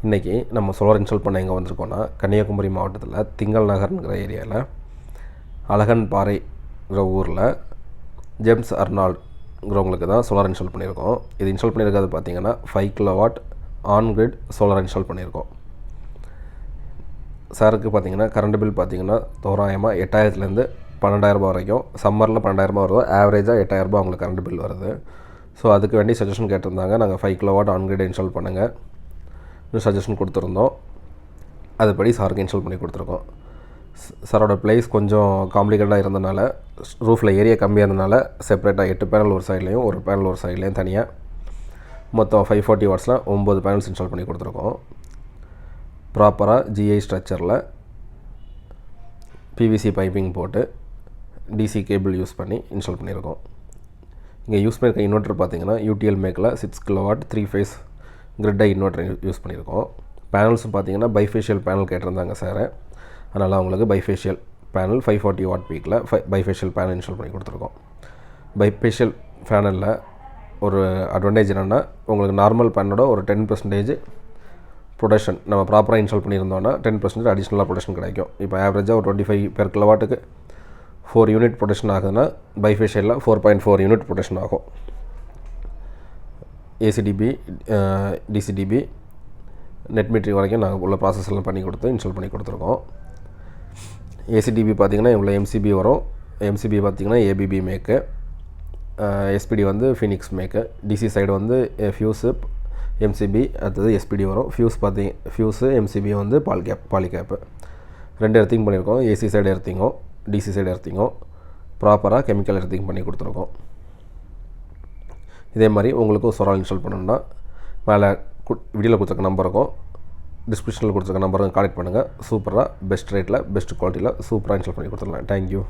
இன்றைக்கி நம்ம solar install பண்ண எங்கே வந்திருக்கோன்னா கன்னியாகுமரி மாவட்டத்தில் திங்கள் நகர்ங்கிற ஏரியாவில் அழகன் பாறைங்கிற ஊரில் ஜேம்ஸ் அர்னால்ட்ங்கிறவங்களுக்கு தான் சோலார் இன்ஸ்டால் பண்ணியிருக்கோம். இது இன்ஸ்டால் பண்ணியிருக்கிறது பார்த்திங்கன்னா 5 கிலோவாட் ஆன்கிரிட் சோலார் இன்ஸ்டால் பண்ணியிருக்கோம். சாருக்கு பார்த்திங்கன்னா கரண்ட் பில் பார்த்திங்கன்னா தோராயமாக 8000லேருந்து 12,000 வரைக்கும், சம்மரில் 12,000 வருது, ஆவரேஜாக 8,000 அவங்களுக்கு கரண்ட் பில் வருது. ஸோ அதுக்கு வேண்டி சஜஷன் கேட்டிருந்தாங்க. நாங்கள் 5 கிலோவாட் ஆன்கிரிட் இன்ஸ்டால் பண்ணுங்கள் சஜஷன் கொடுத்துருந்தோம். அதுபடி சாருக்கு இன்ஸ்டால் பண்ணி கொடுத்துருக்கோம். சாரோட ப்ளேஸ் கொஞ்சம் காம்ப்ளிகேட்டாக இருந்தனால, ரூஃபில் ஏரியா கம்மியாக இருந்தனால செப்பரேட்டாக 8 பேனல் ஒரு சைட்லேயும் ஒரு பேனல் ஒரு சைட்லேயும் தனியாக மொத்தம் 540 வாட்ஸில் 9 பேனல்ஸ் இன்ஸ்டால் பண்ணி கொடுத்துருக்கோம். ப்ராப்பராக ஜிஐ ஸ்ட்ரக்சரில் பிவிசி பைப்பிங் போட்டு டிசி கேபிள் யூஸ் பண்ணி இன்ஸ்டால் பண்ணியிருக்கோம். இங்கே யூஸ் பண்ணியிருக்க இன்வெர்ட்டர் பார்த்திங்கன்னா யூடிஎல் மேக்கில் 6 kilowatt 3 phase grid inverter use பண்ணியிருக்கோம். பேனல்ஸும் பார்த்திங்கன்னா பைஃபேஷியல் பேனல் கேட்டிருந்தாங்க சார். அதனால் அவங்களுக்கு பைஃபேஷியல் பேனல் 540 வாட் பீக்கில் பைஃபேஷியல் பேனல் இன்ஸ்டால் பண்ணி கொடுத்துருக்கோம். பைஃபேஷியல் பேனலில் ஒரு அட்வான்டேஜ் என்னென்னா, உங்களுக்கு நார்மல் பேனலோட ஒரு 10% ப்ரொடக்ஷன் நம்ம ப்ராப்பராக இன்ஸ்டால் பண்ணியிருந்தோன்னா 10% அடிஷ்னலாக ப்ரொடக்ஷன் கிடைக்கும். இப்போ ஆவரேஜாக ஒரு 25 பெர் கிலோவாட்டுக்கு 4 யூனிட் ப்ரொடக்ஷன் ஆகுதுன்னா பைஃபேஷியலில் 4.4 யூனிட் ப்ரொடக்ஷன் ஆகும். ஏசிடிபி டிசிடிபி நெட் மீட்டரி வரைக்கும் நாங்கள் உள்ள ப்ராசஸ் எல்லாம் பண்ணி கொடுத்து இன்ஸ்டால் பண்ணி கொடுத்துருக்கோம். ஏசிடிபி பார்த்திங்கன்னா இவ்வளோ எம்சிபி வரும். எம்சிபி பார்த்திங்கன்னா ஏபிபி மேக்கு, எஸ்பிடி வந்து ஃபினிக்ஸ் மேக்கு, டிசி சைடு வந்து ஃபியூஸு எம்சிபி, அடுத்தது எஸ்பிடி வரும். ஃபியூஸு எம்சிபி வந்து பாலிகேப்பு 2 எர்த்திங் பண்ணியிருக்கோம். ஏசி சைடு எர்த்திங்கும் டிசி சைடு எர்த்திங்கும் ப்ராப்பராக கெமிக்கல் எர்த்திங் பண்ணி கொடுத்துருக்கோம். இதே மாதிரி உங்களுக்கும் சோலார் இன்ஸ்டால் பண்ணணுன்னா மேலே வீடியோவில் கொடுத்துருக்க நம்பருக்கும் டிஸ்கிரிப்ஷனில் கொடுத்துருக்க நம்பருக்கும் கான்டெக்ட் பண்ணுங்கள். சூப்பராக பெஸ்ட் ரேட்டில் பெஸ்ட் குவாலிட்டியில் சூப்பராக இன்ஸ்டால் பண்ணி கொடுத்துடலாம். தேங்க்யூ.